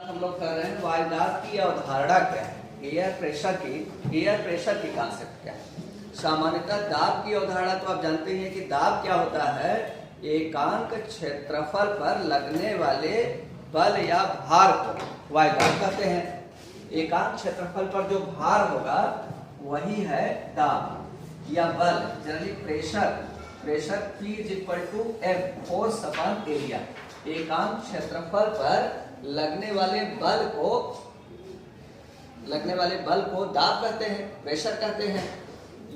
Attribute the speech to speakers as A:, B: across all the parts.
A: हम लोग कर रहे हैं वायुदाब की अवधारणा क्या है, एयर प्रेशर की कॉन्सेप्ट क्या है। सामान्यतः दाब की अवधारणा तो आप जानते हैं कि दाब क्या होता है, एकांक क्षेत्रफल पर लगने वाले बल या भार को वायुदाब कहते हैं। एकांक क्षेत्रफल पर जो भार होगा वही है दाब या बल। Generally pressure P is equal to F, force upon area. एकांक क्षेत्रफल पर लगने वाले बल को दाब कहते हैं, प्रेशर कहते हैं।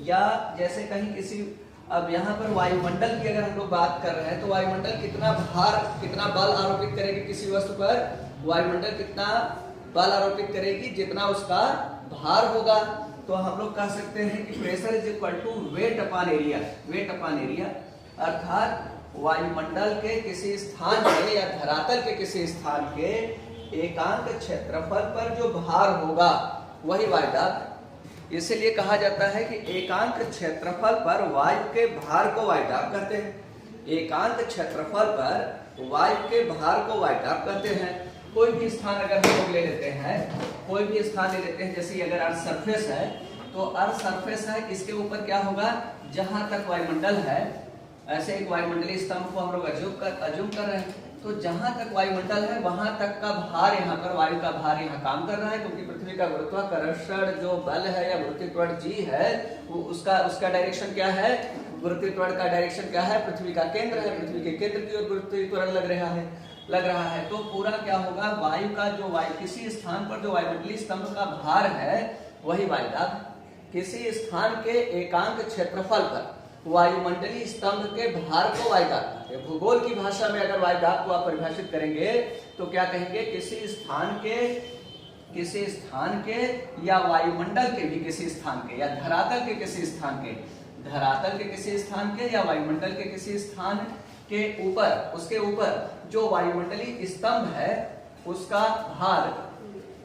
A: या जैसे कहीं किसी, अब यहाँ पर वायुमंडल की अगर हम लोग बात कर रहे हैं तो वायुमंडल कितना बल आरोपित करेगी किसी वस्तु पर, वायुमंडल कितना बल आरोपित करेगी जितना उसका भार होगा। तो हम लोग कह सकते हैं कि pressure is equal to weight upon area, अर्थात वायुमंडल के किसी स्थान के या धरातल के किसी स्थान के एकांक क्षेत्रफल पर जो भार होगा वही वायुदाब। इसीलिए कहा जाता है कि एकांक क्षेत्रफल पर वायु के भार को वायुदाब कहते हैं। एकांक क्षेत्रफल पर वायु के भार को वायुदाब कहते हैं। कोई भी स्थान अगर हम लोग ले लेते हैं, जैसे अगर अर्थ सरफेस है तो अर्थ सरफेस है, इसके ऊपर क्या होगा, जहां तक वायुमंडल है, ऐसे एक वायुमंडलीय स्तंभ को हम लोग अज्यूम कर रहे हैं, तो जहां तक वायुमंडल है वहां तक का भार, यहाँ पर वायु का भार यहाँ काम कर रहा है, क्योंकि पृथ्वी का गुरुत्वाकर्षण जो बल है या गुरुत्वाकर्षण जी है वो उसका डायरेक्शन क्या है, गुरुत्वाकर्षण का डायरेक्शन क्या है, पृथ्वी का केंद्र है, पृथ्वी के केंद्र की ओर गुरुत्वाकर्षण लग रहा है। तो पूरा क्या होगा, वायु किसी स्थान पर जो वायुमंडलीय स्तंभ का भार है वही वायुदाब। किसी स्थान के एकांक क्षेत्रफल पर वायुमंडलीय स्तंभ के भार को वायुदाब कहते हैं। भूगोल की भाषा में अगर वायुदाब को आप परिभाषित करेंगे तो क्या कहेंगे, किसी स्थान के या वायुमंडल के भी किसी स्थान के या धरातल के किसी स्थान के या वायुमंडल के किसी स्थान के ऊपर, उसके ऊपर जो वायुमंडलीय स्तंभ है उसका भार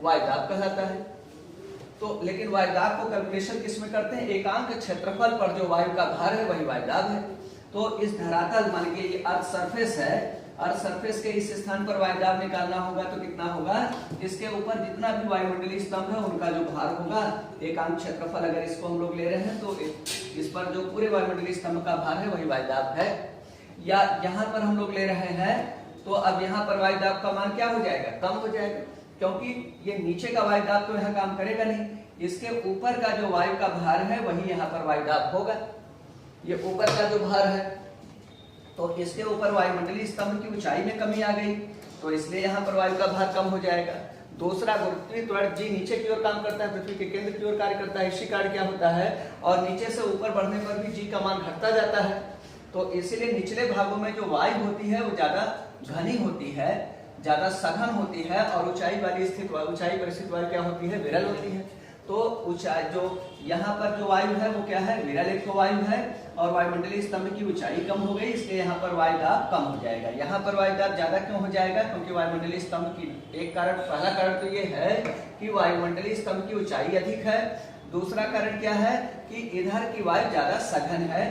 A: वायुदाब कहलाता है। तो लेकिन वायुदाब को कैलकुलेशन किसमें करते हैं, एकांक क्षेत्रफल पर जो वायु का भार है वही वायुदाब है। तो इस धरातल, मान लीजिए ये अर्थ सरफेस है, अर्थ सरफेस के इस स्थान पर वायुदाब निकालना होगा तो कितना होगा, इसके ऊपर जितना भी वायुमंडलीय स्तंभ है उनका जो भार होगा, एकांक क्षेत्रफल अगर इसको हम लोग ले रहे हैं तो इस पर जो पूरे वायुमंडलीय स्तंभ का भार है वही वायुदाब है। या यहाँ पर हम लोग ले रहे हैं तो अब यहाँ पर वायुदाब का मान क्या हो जाएगा, कम हो जाएगा, क्योंकि ये नीचे का वायुदाब तो यहाँ काम करेगा नहीं, इसके ऊपर का जो वायु का भार है वही यहाँ पर वायुदाब होगा। ये ऊपर का जो भार है तो इसके ऊपर वायुमंडलीय स्तंभ की ऊंचाई में कमी आ गई, तो इसलिए यहाँ पर वायु का भार कम हो जाएगा। दूसरा, गुरुत्वाकर्षण जी नीचे की ओर काम करता है, पृथ्वी के केंद्र की ओर कार्य करता है, इसी कार्य क्या होता है, और नीचे से ऊपर बढ़ने पर भी जी का मान घटता जाता है। तो इसीलिए निचले भागों में जो वायु होती है वो ज्यादा घनी होती है, ज्यादा सघन होती है, और ऊंचाई पर स्थित वायु क्या होती है, विरल होती है। तो ऊंचाई जो यहाँ पर जो वायु है वो क्या है, विरल एक वायु है, और वायुमंडलीय स्तंभ की ऊंचाई कम हो गई, इसलिए यहाँ पर वायुदाब कम हो जाएगा। यहाँ पर वायुदाब ज्यादा क्यों हो जाएगा, क्योंकि वायुमंडलीय स्तंभ की एक कारण, पहला कारण तो ये है कि वायुमंडलीय स्तंभ की ऊंचाई अधिक है। दूसरा कारण क्या है कि इधर की वायु ज्यादा सघन है,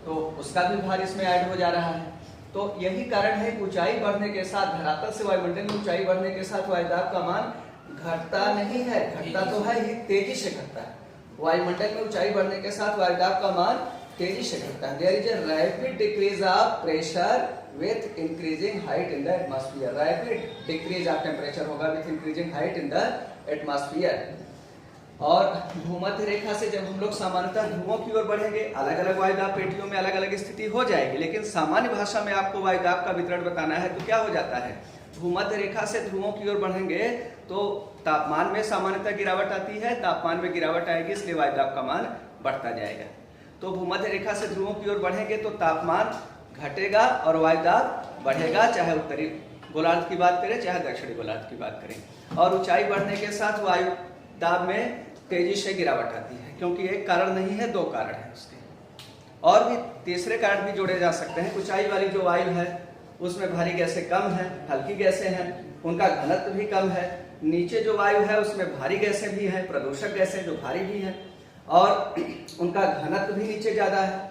A: तो उसका भी भार इसमें ऐड हो जा रहा है। तो यही कारण है कि ऊंचाई बढ़ने के साथ, धरातल से वायुमंडल में ऊंचाई बढ़ने के साथ वायुदाब का मान घटता नहीं है, घटता तो है ही, तेजी से घटता है। वायुमंडल में ऊंचाई बढ़ने के साथ वायुदाब का मान तेजी से घटता है। There is a rapid decrease of pressure with increasing height in the atmosphere. Rapid decrease of temperature होगा with increasing height in the atmosphere. और भूमध्य रेखा से जब हम लोग सामान्यतः ध्रुवों की ओर बढ़ेंगे, अलग अलग वायुदाब पेटियों में अलग अलग स्थिति हो जाएगी, लेकिन सामान्य भाषा में आपको वायुदाब का वितरण बताना है तो क्या हो जाता है, भूमध्य रेखा से ध्रुवों की ओर बढ़ेंगे तो तापमान में सामान्यतः गिरावट आती है, तापमान में गिरावट आएगी, इसलिए वायुदाब का मान बढ़ता जाएगा। तो भूमध्य रेखा से ध्रुवों की ओर बढ़ेंगे तो तापमान घटेगा और वायुदाब बढ़ेगा, चाहे उत्तरी गोलार्ध की बात करें चाहे दक्षिणी गोलार्ध की बात करें। और ऊंचाई बढ़ने के साथ वायुदाब में तेजी से गिरावट आती है, क्योंकि एक कारण नहीं है, दो कारण है उसके, और भी तीसरे कारण भी जोड़े जा सकते हैं। ऊंचाई वाली जो वायु है उसमें भारी गैसें कम है, हल्की गैसें हैं, उनका घनत्व भी कम है। नीचे जो वायु है उसमें भारी गैसें भी हैं, प्रदूषक गैसें जो भारी भी हैं, और उनका घनत्व भी नीचे ज्यादा है।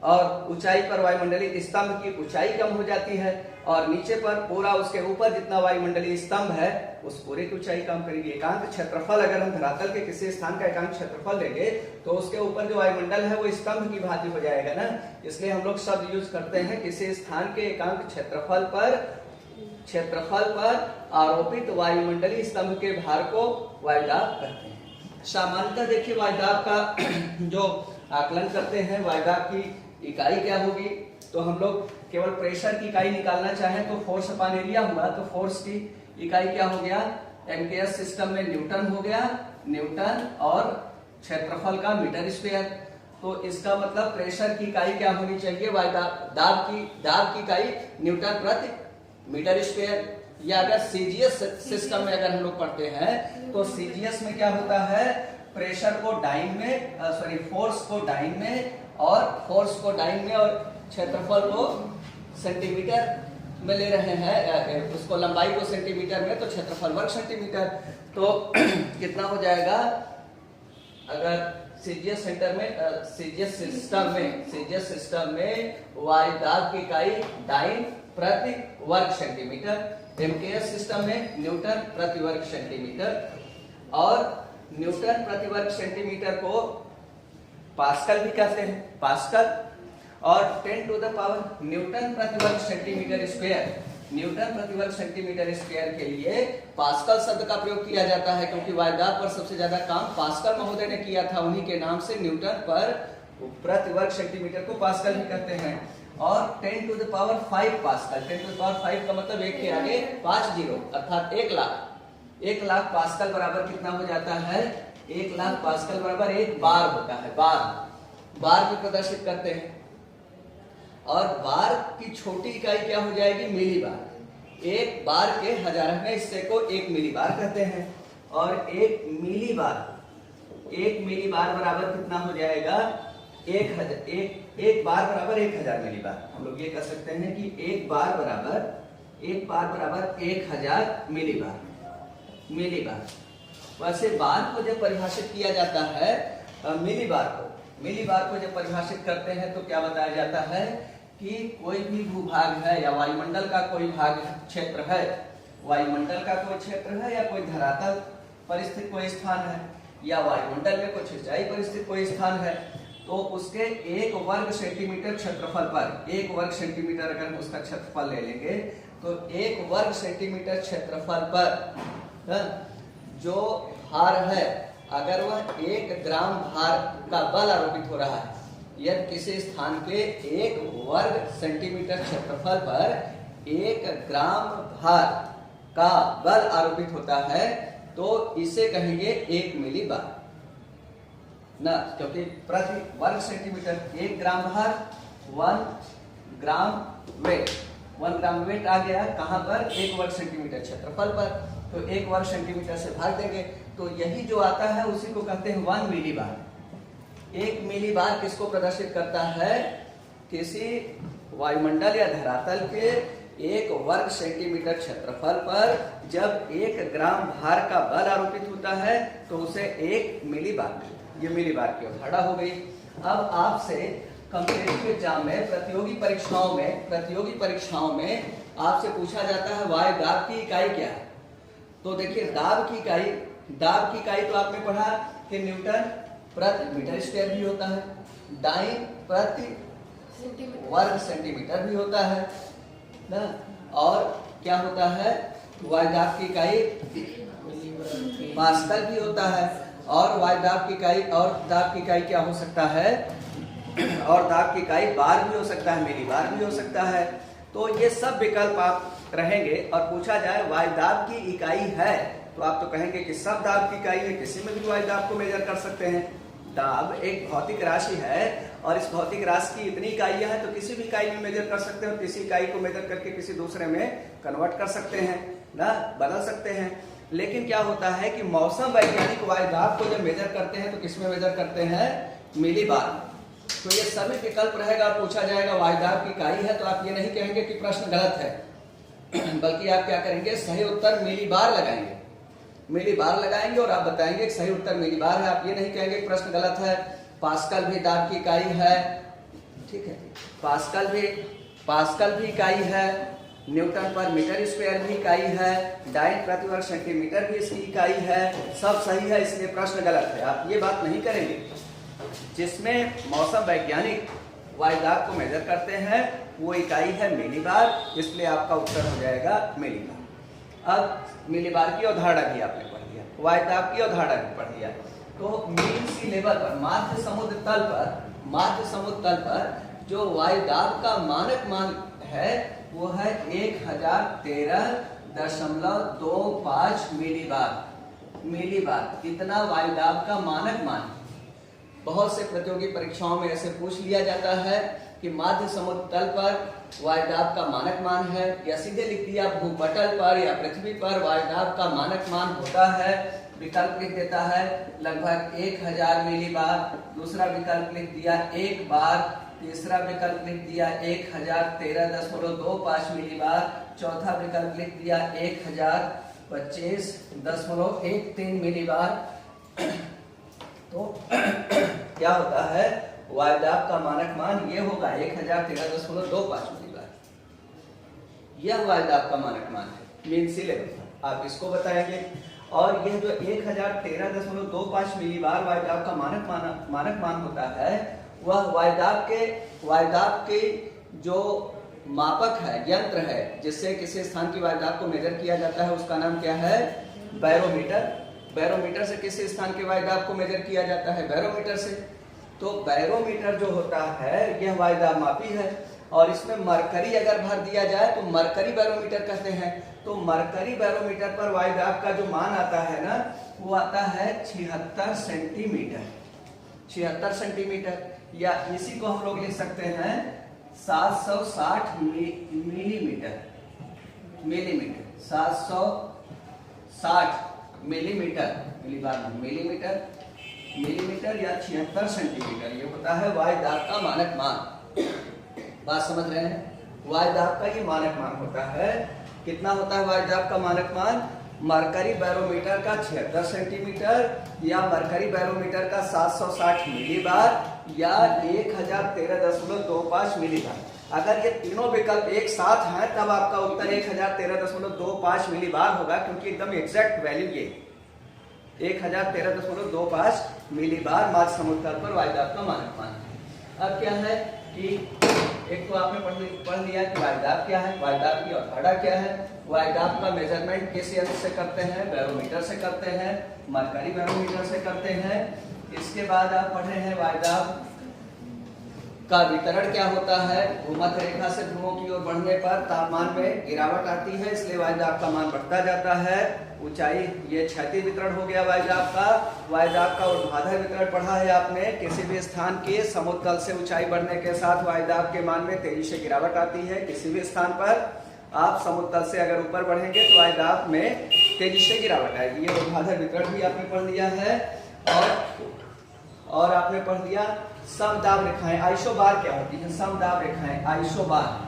A: और ऊंचाई पर वायुमंडलीय स्तंभ की ऊंचाई कम हो जाती है, और नीचे पर पूरा उसके ऊपर जितना वायुमंडलीय स्तंभ है उस पूरे की ऊंचाई कम करेगी। एकांक क्षेत्रफल अगर हम धरातल के किसी स्थान का एकांक क्षेत्रफल लेंगे तो उसके ऊपर जो वायुमंडल है वो स्तंभ की भांति हो जाएगा ना, इसलिए हम लोग शब्द यूज करते हैं किसी स्थान के एकांक क्षेत्रफल पर आरोपित वायुमंडलीय स्तंभ के भार को वायुदाब कहते हैं। सामान्यतः देखिए वायुदाब का जो आकलन करते हैं, वायुदाब की इकाई क्या होगी, तो हम लोग केवल प्रेशर की इकाई निकालना चाहें तो फोर्स अपॉन एरिया हुआ, तो फोर्स की इकाई क्या हो गया, एमकेएस सिस्टम में न्यूटन हो गया, न्यूटन, और क्षेत्रफल का मीटर स्क्वायर। तो इसका मतलब प्रेशर की इकाई क्या होनी चाहिए, दाब की इकाई न्यूटन प्रति मीटर स्क्वायर। या अगर सीजीएस सिस्टम में अगर हम लोग पढ़ते हैं तो सीजीएस में क्या होता है, प्रेशर को डाइन में, फोर्स को डाइन में और क्षेत्रफल को सेंटीमीटर में ले रहे हैं, उसको लंबाई को सेंटीमीटर में, तो क्षेत्रफल वर्ग सेंटीमीटर। तो कितना हो जाएगा, अगर सीजीएस सिस्टम में वायुदाब की इकाई डाइन प्रति वर्ग सेंटीमीटर, एमकेएस सिस्टम में न्यूटन प्रति वर्ग सेंटीमीटर, और न्यूटन प्रति वर्ग सेंटीमीटर को पास्कल भी कहते हैं, पास्कल, और 10 टू द पावर न्यूटन प्रति वर्ग सेंटीमीटर स्क्वायर, न्यूटन प्रति वर्ग सेंटीमीटर स्क्वायर के लिए पास्कल शब्द का प्रयोग किया जाता है, क्योंकि वायुदाब पर सबसे ज्यादा काम पास्कल महोदय ने किया था, उन्हीं के नाम से न्यूटन पर प्रति वर्ग सेंटीमीटर को पास्कल भी कहते हैं। और 10 to the power 5 pascal, 10 to the power 5 का मतलब 1 के आगे 5 जीरो, अर्थात 1 लाख पास्कल बराबर कितना हो जाता है, 1 लाख पास्कल बराबर 1 बार होता है, बार भी प्रदर्शित करते हैं। और बार की छोटी इकाई क्या हो जाएगी, मिली बार। 1 बार के हजारवें हिस्से को 1 मिली बार कहते हैं, और 1 मिली बार बराबर कितना हो जाएगा, 1 बार बराबर 1000 मिली बार। हम लोग ये कह सकते हैं कि 1 बार बराबर 1000 मिली बार। वैसे बार को जब परिभाषित किया जाता है, मिली बार को जब परिभाषित करते हैं तो क्या बताया जाता है कि कोई भी भूभाग है या वायुमंडल का कोई क्षेत्र है, या कोई धरातल पर स्थित कोई स्थान है, या वायुमंडल में कुछ ऊंचाई पर स्थित कोई स्थान है, तो उसके 1 वर्ग सेंटीमीटर क्षेत्रफल पर, 1 वर्ग सेंटीमीटर अगर हम उसका क्षेत्रफल ले लेंगे तो 1 वर्ग सेंटीमीटर क्षेत्रफल पर जो भार है, अगर वह 1 ग्राम भार का बल आरोपित हो रहा है, यदि किसी स्थान के 1 वर्ग सेंटीमीटर क्षेत्रफल पर 1 ग्राम भार का बल आरोपित होता है, तो इसे कहेंगे 1 मिली बार ना, क्योंकि प्रति वर्ग सेंटीमीटर 1 ग्राम भार 1 ग्राम वेट आ गया कहां पर, 1 वर्ग सेंटीमीटर क्षेत्रफल पर, तो 1 वर्ग सेंटीमीटर से भाग देंगे तो यही जो आता है उसी को कहते हैं 1 मिली बार। 1 मिली बार किसको प्रदर्शित करता है, किसी वायुमंडल या धरातल के 1 वर्ग सेंटीमीटर क्षेत्रफल पर जब 1 ग्राम भार का बल आरोपित होता है तो उसे 1 मिली बार, ये मिली बार की अवधारणा हो गई। अब आपसे कॉम्पिटिटिव एग्जाम में, प्रतियोगी परीक्षाओं में आपसे पूछा जाता है वायुदाब की इकाई क्या है। तो देखिए दाब की इकाई तो आपने पढ़ा कि न्यूटन प्रति मीटर स्क्वायर भी होता है, डाइन प्रति वर्ग सेंटीमीटर भी होता है ना, और क्या होता है, वायुदाब की इकाई पास्कल भी होता है, और दाब की इकाई क्या हो सकता है, और दाब की इकाई बार भी हो सकता है, मिली बार भी हो सकता है। तो ये सब विकल्प आप रहेंगे, और पूछा जाए वायुदाब की इकाई है तो आप तो कहेंगे कि सब दाब की इकाई है, किसी में भी वायुदाब को मेजर कर सकते हैं। दाब एक भौतिक राशि है, और इस भौतिक राशि की इतनी इकाइयां हैं तो किसी भी इकाई में मेजर कर सकते हैं, और किसी इकाई को मेजर करके किसी दूसरे में कन्वर्ट कर सकते हैं ना, बदल सकते हैं। लेकिन क्या होता है कि मौसम वैज्ञानिक वायुदाब को जब मेजर करते हैं तो किसमें मेजर करते हैं, मिली बार। तो ये सभी विकल्प रहेगा, पूछा जाएगा वायुदाब की इकाई है, तो आप ये नहीं कहेंगे कि प्रश्न गलत है, बल्कि आप क्या करेंगे, सही उत्तर मिली बार लगाएंगे और आप बताएंगे कि सही उत्तर मिली बार है। आप ये नहीं कहेंगे कि प्रश्न गलत है। पास्कल भी दाब की इकाई है, ठीक है। पास्कल भी इकाई है, न्यूटन पर मीटर स्क्वायर भी इकाई है, डाइन प्रति वर्ग सेंटीमीटर भी इसकी इकाई है। सब सही है, इसलिए प्रश्न गलत है। आप ये बात नहीं करेंगे। जिसमें मौसम वैज्ञानिक वायुदाब को मेजर करते हैं वो इकाई है मिलीबार, इसलिए आपका उत्तर हो जाएगा मिलीबार। अब मिलीबार की अवधारणा भी आपने पढ़ लिया, वायुदाब की अवधारणा भी पढ़ लिया। तो मीन सी लेवल पर, माध्य समुद्र तल पर जो वायुदाब का मानक मान है वो है 1013.25 मिलीबार। इतना वायुदाब का मानक मान। बहुत से प्रतियोगी परीक्षाओं में ऐसे पूछ लिया जाता है कि माध्य समुद्र तल पर वायुदाब का मानक मान है, या सीधे लिख दिया भूपटल पर या पृथ्वी पर वायुदाब का मानक मान होता है। विकल्प लिख देता है लगभग 1000 मिलीबार, दूसरा विकल्प लिख दिया 1 बार, तीसरा विकल्प लिख दिया 1013.25 मिलीबार, चौथा विकल्प लिख दिया 1025.13 मिलीबार। तो क्या होता है, वायुदाब का मानक मान ये होगा 1013.25 मिलीबार। यह वायुदाब का मानक मान है मीन सी लेवल, आप इसको बताएंगे। और यह जो 1013.25 मिलीबार वायुदाब का मानक मान होता है, वह वायुदाब के जो मापक है, यंत्र है जिससे किसी स्थान की वायुदाब को मेजर किया जाता है, उसका नाम क्या है, बैरोमीटर। बैरोमीटर से किसी स्थान के वायुदाब को मेजर किया जाता है, बैरोमीटर से। तो बैरोमीटर जो होता है यह वायुदाब मापी है, और इसमें मरकरी अगर भर दिया जाए तो मरकरी बैरोमीटर कहते हैं। तो मरकरी बैरोमीटर पर वायुदाब का जो मान आता है ना, वो आता है 76 सेंटीमीटर, या इसी को हम लोग लिख सकते हैं 760 मिलीमीटर। 760 मिलीमीटर या 76 सेंटीमीटर, ये होता है वायुदाब का मानक मान। बात समझ रहे हैं? वायुदाब का ये मानक मान होता है। कितना होता है वायुदाब का मानक मान? मरकरी बैरोमीटर का 76 सेंटीमीटर, या मरकरी बैरोमीटर का 760 मिलीबार, या 1013.25 मिलीबार। अगर ये तीनों विकल्प एक साथ हैं तब आपका उत्तर 1013.25 मिलीबार होगा, क्योंकि एकदम एग्जैक्ट वैल्यू ये 1013.25 मिलीबार माध्य समुद्र तल पर वायुदाब का मानक मान। अब क्या है कि एक तो आपने पढ़ लिया कि वायुदाब क्या है, वायुदाब की अवधारणा क्या है, वायुदाब का मेजरमेंट किस यंत्र से करते हैं, बैरोमीटर से करते हैं, मरकरी बैरोमीटर से करते हैं। इसके बाद आप पढ़ रहे हैं वायुदाब का वितरण क्या होता है। भूमध्य रेखा से ध्रुवों की ओर बढ़ने पर तापमान में गिरावट आती है, इसलिए वायुदाब का मान बढ़ता जाता है। ऊंचाई, ये क्षैतिज वितरण हो गया वायुदाब का। वायुदाब का ऊर्ध्वाधर वितरण पढ़ा है आपने। किसी भी स्थान के समुद्र तल से ऊंचाई बढ़ने के साथ वायुदाब के मान में तेजी से गिरावट आती है। किसी भी स्थान पर आप समुद्र तल से अगर ऊपर बढ़ेंगे तो वायुदाब में तेजी से गिरावट आएगी। ये ऊर्ध्वाधर वितरण भी आपने पढ़ लिया है। और आपने पढ़ लिया समदाब रेखाएं। आइसोबार क्या होती है? समदाब रेखाएं, आइसोबार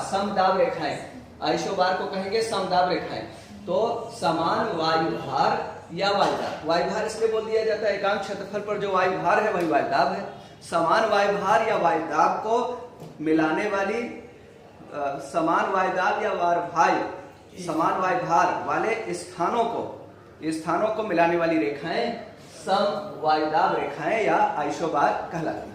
A: समदाब रेखाएं, आइसोबार को कहेंगे समदाब रेखाएं। तो समान वायुभार या वायुदाब, वायुभार इसलिए बोल दिया जाता है एकांक क्षेत्रफल पर जो वायुभार है वही वायुदाब है। समान वायुभार या वायुदाब को मिलाने वाली समान वायुदाब या समान वायुभार वाले स्थानों को मिलाने वाली रेखाएं सम वायुदाब रेखाएं या आइसोबार कहलाती हैं।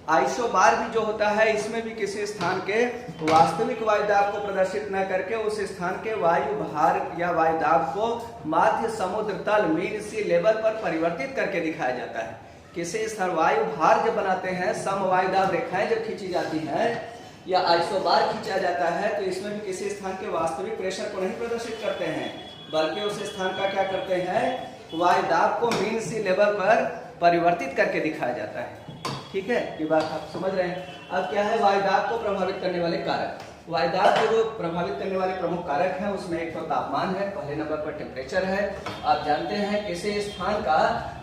A: आइसोबार भी जो होता है, इसमें भी किसी स्थान के वास्तविक वायुदाब को प्रदर्शित न करके उस स्थान के वायु भार या वायुदाब को माध्य समुद्र तल मीन सी लेवल पर परिवर्तित करके दिखाया जाता है। किसी स्थान वायु भार जब बनाते हैं, सम वायुदाब रेखाएं जब खींची जाती हैं या आइसोबार खींचा जाता है, तो इसमें भी किसी स्थान के वास्तविक प्रेशर को नहीं प्रदर्शित करते हैं, बल्कि उस स्थान का क्या करते हैं, वायुदाब को मीन सी लेवल पर परिवर्तित करके दिखाया जाता है। ठीक है, ये बात आप समझ रहे हैं। अब क्या है, वायुदाब को प्रभावित करने वाले कारक। वायुदाब को जो प्रभावित करने वाले प्रमुख कारक हैं उसमें एक तो तापमान है, पहले नंबर पर टेम्परेचर है। आप जानते हैं किसी स्थान का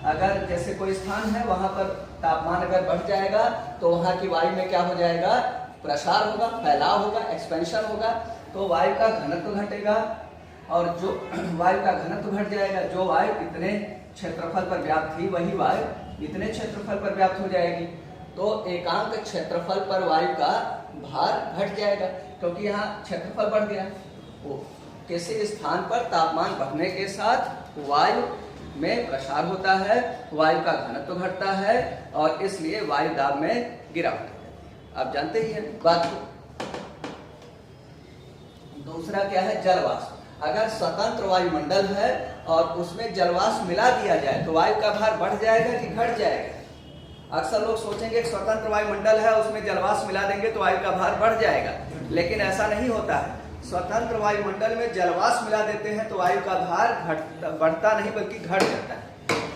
A: अगर जैसे कोई स्थान है वहां पर तापमान अगर बढ़ जाएगा तो वहां की वायु में क्या हो जाएगा, प्रसार होगा, फैलाव होगा, एक्सपेंशन होगा, तो वायु का घनत्व घटेगा। और जो वायु का घनत्व घट जाएगा, जो वायु इतने क्षेत्रफल पर व्याप्त थी वही वायु इतने क्षेत्रफल पर व्याप्त हो जाएगी। तो एकांक क्षेत्रफल पर वायु का भार घट जाएगा, क्योंकि यहाँ क्षेत्रफल बढ़ गया। वो किसी स्थान पर तापमान बढ़ने के साथ वायु में प्रसार होता है, वायु का घनत्व घटता है और इसलिए वायु दाब में गिरावट होती है। आप जानते ही हैं बात को। दूसरा क्या है, जलवाष्प। अगर स्वतंत्र वायुमंडल है और उसमें जलवाष्प मिला दिया जाए तो वायु का भार बढ़ जाएगा कि घट जाएगा? अक्सर लोग सोचेंगे कि स्वतंत्र वायुमंडल है, उसमें जलवाष्प मिला देंगे तो वायु का भार बढ़ जाएगा, लेकिन ऐसा नहीं होता है। स्वतंत्र वायुमंडल में जलवाष्प मिला देते हैं तो वायु का भार बढ़ता नहीं बल्कि घट जाता है,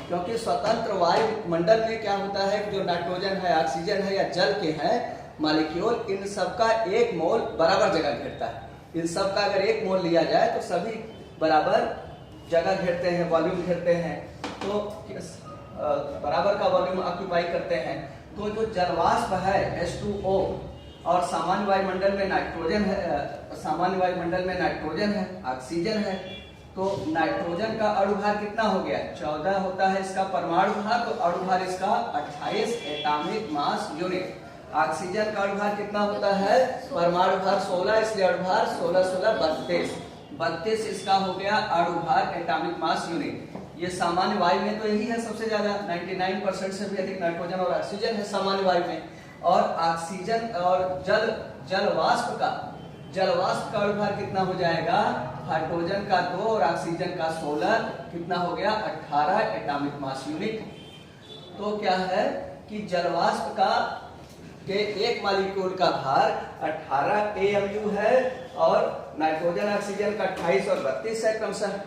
A: क्योंकि स्वतंत्र वायुमंडल में क्या होता है, जो नाइट्रोजन है, ऑक्सीजन है या जल के हैं मॉलिक्यूल, इन सबका एक मोल बराबर जगह घेरता है। इन सब का अगर एक मोल लिया जाए तो सभी बराबर जगह घेरते हैं, वॉल्यूम घेरते हैं, तो बराबर का वॉल्यूम ऑक्यूपाई करते हैं। तो जो जलवाष्प है H2O और सामान्य वायुमंडल में नाइट्रोजन है, सामान्य वायुमंडल में नाइट्रोजन है, ऑक्सीजन है, तो नाइट्रोजन का अणुभार कितना हो गया? 14 होता है इसका परमाणु भार, तो अणुभार इसका 28 एटॉमिक मास यूनिट। ऑक्सीजन का अणुभार कितना होता है? परमाणु भार 16, इसलिए अणुभार 16 16 32 इसका हो गया अणुभार एटॉमिक मास यूनिट। ये सामान्य वायु में तो यही है सबसे ज्यादा, 99% से भी अधिक नाइट्रोजन और ऑक्सीजन है सामान्य वायु में। और ऑक्सीजन और जलवाष्प का अणुभार कितना हो जाएगा? हाइड्रोजन का 2 और ऑक्सीजन का 16, कितना हो गया? 18 एटॉमिक मास यूनिट। तो क्या है कि जलवाष्प का के एक मॉलिक्यूल का भार 18 AMU है और नाइट्रोजन ऑक्सीजन का 28 और 32 है क्रमशः।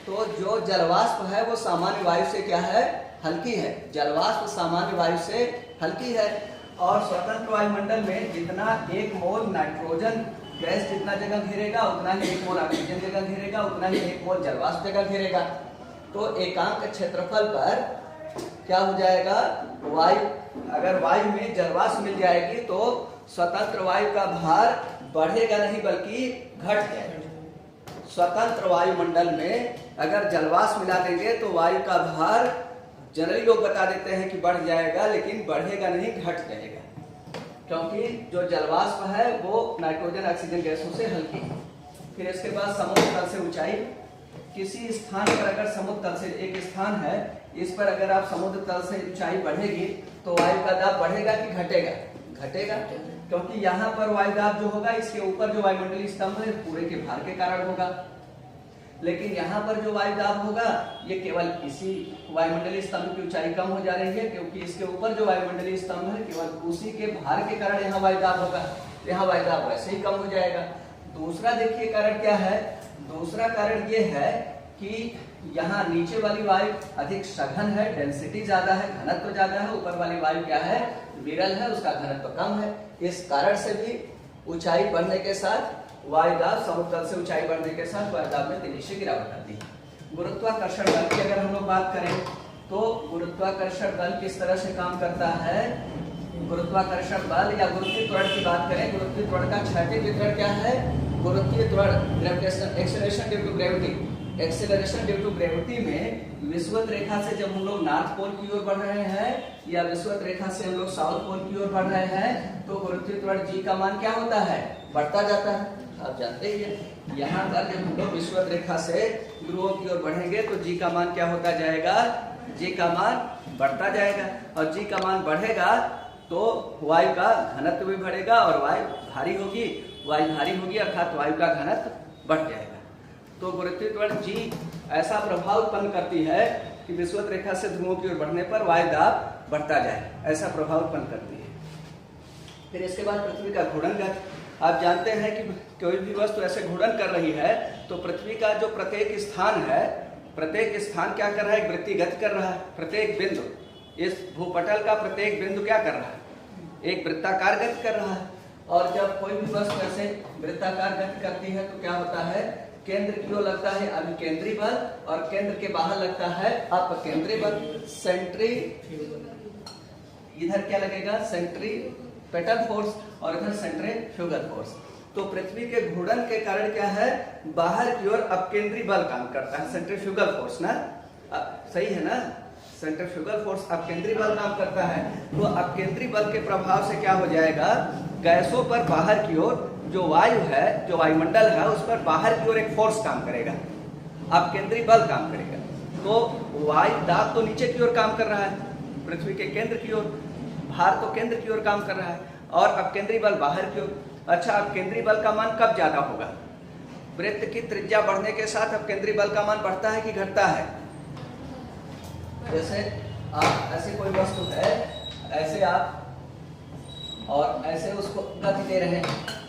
A: तो जो जलवाष्प है वो सामान्य वायु से क्या है? हल्की है। जलवाष्प सामान्य वायु से हल्की है और स्वतंत्र वायुमंडल में जितना एक मोल नाइट्रोजन गैस जितना जगह घेरेगा उतना ही एक मोल ऑक्सीजन जगह घेरेगा, उतना ही एक मोल जलवाष्प जगह घेरेगा। तो एकांक क्षेत्रफल पर क्या हो जाएगा? वायु, अगर वायु में जलवाष्प मिल जाएगी तो स्वतंत्र वायु का भार बढ़ेगा नहीं बल्कि घट जाएगा। स्वतंत्र वायुमंडल में अगर जलवाष्प मिला देंगे तो वायु का भार जनरली लोग बता देते हैं कि बढ़ जाएगा, लेकिन बढ़ेगा नहीं, घट जाएगा, क्योंकि जो जलवाष्प है वो नाइट्रोजन ऑक्सीजन गैसों से हल्की है। फिर इसके बाद समुद्र तल से ऊंचाई। किसी स्थान पर अगर समुद्र तल से, एक स्थान है इस पर अगर आप समुद्र तल से ऊंचाई बढ़ेगी तो वायु का दाब बढ़ेगा कि घटेगा? घटेगा, क्योंकि यहाँ पर वायु दाब जो होगा इसके ऊपर जो वायुमंडलीय स्तंभ है पूरे के भार के कारण होगा। लेकिन यहाँ पर जो वायु दाब होगा ये केवल इसी वायुमंडलीय स्तंभ की ऊंचाई कम हो जा रही है, क्योंकि इसके ऊपर जो वायुमंडलीय स्तंभ है केवल उसी के भार के कारण यहाँ वायु दाब होगा, यहाँ वायु दाब वैसे ही कम हो जाएगा। दूसरा देखिए कारण क्या है? दूसरा कारण ये है कि यहाँ नीचे वाली वायु अधिक सघन है, डेंसिटी ज्यादा है, घनत्व ज्यादा है। ऊपर वाली वायु क्या है? विरल है, उसका घनत्व कम है। इस कारण से भी ऊंचाई बढ़ने के साथ वायुदाब, समुद्र तल से ऊंचाई बढ़ने के साथ वायुदाब में तेजी से गिरावट आती है। गुरुत्वाकर्षण बल की अगर हम लोग बात करें तो गुरुत्वाकर्षण बल किस तरह से काम करता है? गुरुत्वाकर्षण बल या गुरुत्वीय त्वरण की बात करें, गुरुत्वीय त्वरण का क्षैतिज वितरण क्या है? गुरुत्वीय त्वरण gravitation acceleration due to gravity. Acceleration due to gravity में विषुवत रेखा से जब हम लोग नॉर्थ पोल की ओर बढ़ रहे हैं या विषुवत रेखा से हम लोग साउथ पोल की ओर बढ़ रहे हैं तो गुरुत्वीय त्वरण G का मान क्या होता है? बढ़ता जाता है। आप जानते ही हैं, यहाँ पर जब हम लोग विषुवत रेखा से ध्रुवों की ओर बढ़ेंगे तो G का मान क्या होता जाएगा? G का मान बढ़ता जाएगा और G का मान बढ़ेगा तो वायु का घनत्व भी बढ़ेगा और वायु भारी होगी अर्थात वायु का घनत्व बढ़ जाएगा। तो गुरुत्वीय त्वरण G ऐसा प्रभाव उत्पन्न करती है कि विषुवत रेखा से ध्रुवों की ओर बढ़ने पर वायु दाब बढ़ता जाए, ऐसा प्रभाव उत्पन्न करती है। फिर इसके बाद पृथ्वी का घूर्णन गति। आप जानते हैं कि कोई भी वस्तु ऐसे घूर्णन कर रही है तो पृथ्वी का जो प्रत्येक स्थान है, प्रत्येक स्थान क्या कर रहा है? एक वृत्तीय गति कर रहा है। प्रत्येक बिंदु, इस भूपटल का प्रत्येक बिंदु क्या कर रहा है? एक वृत्ताकार गति कर रहा है। और जब कोई भी वस्तु ऐसे वृत्ताकार गति करती है तो क्या होता है? केंद्र की ओर लगता है अभिकेंद्री बल और केंद्र के बाहर लगता है अपकेंद्री बल। इधर क्या लगेगा? सेंट्रीपेटल फोर्स और इधर सेंट्रीफ्यूगल फोर्स। तो पृथ्वी के घूर्णन के कारण क्या है? बाहर की ओर अपकेंद्री बल काम करता है, सेंट्रीफ्यूगल फोर्स ना। सही है ना? सेंट्रीफ्यूगल फोर्स अपकेंद्री बल काम करता है, तो अपकेंद्री बल के प्रभाव से क्या हो जाएगा, गैसों पर बाहर की ओर जो वायु है, जो वायुमंडल है, उस पर बाहर की ओर एक फोर्स काम करेगा, अपकेंद्री बल काम करेगा। तो वायु दाब तो नीचे की ओर काम कर रहा है, पृथ्वी के केंद्र की ओर, भार तो केंद्र की ओर काम कर रहा है, और अपकेंद्री बल बाहर की ओर। अच्छा, अपकेंद्री बल का मान कब ज्यादा होगा, वृत्त की त्रिज्या बढ़ने के साथ अपकेंद्री बल का मान बढ़ता है कि घटता है। जैसे आप ऐसे कोई वस्तु है, ऐसे आप और ऐसे उसको गति दे रहे हैं,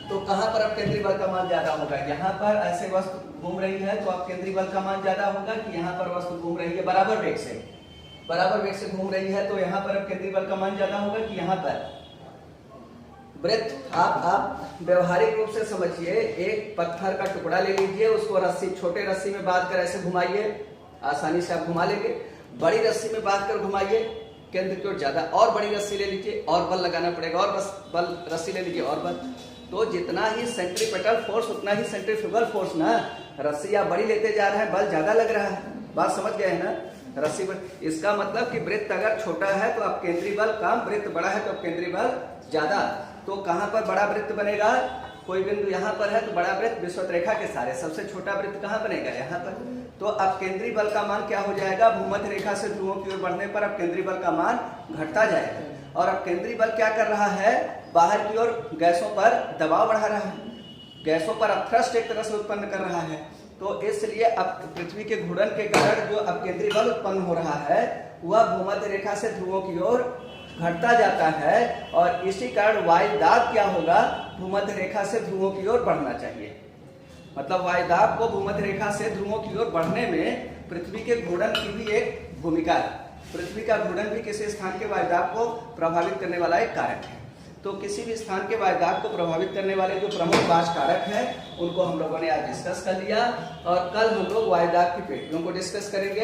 A: तो कहां पर अपकेंद्री बल का मान ज्यादा होगा, यहाँ पर ऐसे वस्तु घूम रही है तो अपकेंद्री बल का मान ज्यादा होगा, कि यहाँ पर वस्तु घूम रही है बराबर वेग से घूम रही है, तो यहाँ पर अपकेंद्री बल का मान ज्यादा होगा, कि यहाँ पर। वृत्त आप व्यवहारिक रूप से समझिए, एक पत्थर का टुकड़ा ले लीजिए, उसको रस्सी, छोटे रस्सी में बांध कर ऐसे घुमाइए, आसानी से आप घुमा लेंगे। बड़ी रस्सी में बांध कर घुमाइए, केंद्र की ओर ज्यादा, और बड़ी रस्सी ले लीजिए, और बल लगाना पड़ेगा, और बस बल रस्सी ले लीजिए, और बल। तो जितना ही सेंट्रीपेटल फोर्स उतना ही सेंट्रीफ्यूगल फोर्स ना। रस्सी आप बड़ी लेते जा रहे हैं, बल ज्यादा लग रहा है, बात समझ गए हैं ना, रस्सी पर। इसका मतलब कि वृत्त अगर छोटा है तो अपकेंद्री बल कम, वृत्त बड़ा है तो अपकेंद्री बल ज्यादा। तो कहां पर बड़ा वृत्त बनेगा, कोई बिंदु यहाँ पर है तो बड़ा वृत्त विषुवत रेखा के सारे, सबसे छोटा वृत्त कहाँ बनेगा, यहाँ पर। तो अपकेंद्री बल का मान क्या हो जाएगा, भूमध्य रेखा से ध्रुवों की ओर बढ़ने पर अपकेंद्री बल का मान घटता जाएगा। और अपकेंद्री बल क्या कर रहा है, बाहर की ओर गैसों पर दबाव बढ़ा रहा है, गैसों पर अपथ्रस्ट एक तरह से उत्पन्न कर रहा है। तो इसलिए अब पृथ्वी के घूर्णन के कारण जो अपकेंद्री बल उत्पन्न हो रहा है, वह भूमध्य रेखा से ध्रुवों की ओर घटता जाता है, और इसी कारण वायु दाब क्या होगा, भूमध्य रेखा से ध्रुवों की ओर बढ़ना चाहिए। मतलब वायु दाब को भूमध्य रेखा से ध्रुवों की ओर बढ़ने में पृथ्वी के घूर्णन की भी एक भूमिका है। पृथ्वी का घूर्णन भी किसी स्थान के वायु दाब को प्रभावित करने वाला एक कारक है। तो किसी भी स्थान के वायु दाब को प्रभावित करने वाले जो प्रमुख 5 कारक हैं, उनको हम लोगों ने आज डिस्कस कर लिया, और कल हम लोग वायु दाब की पेटियों को डिस्कस करेंगे।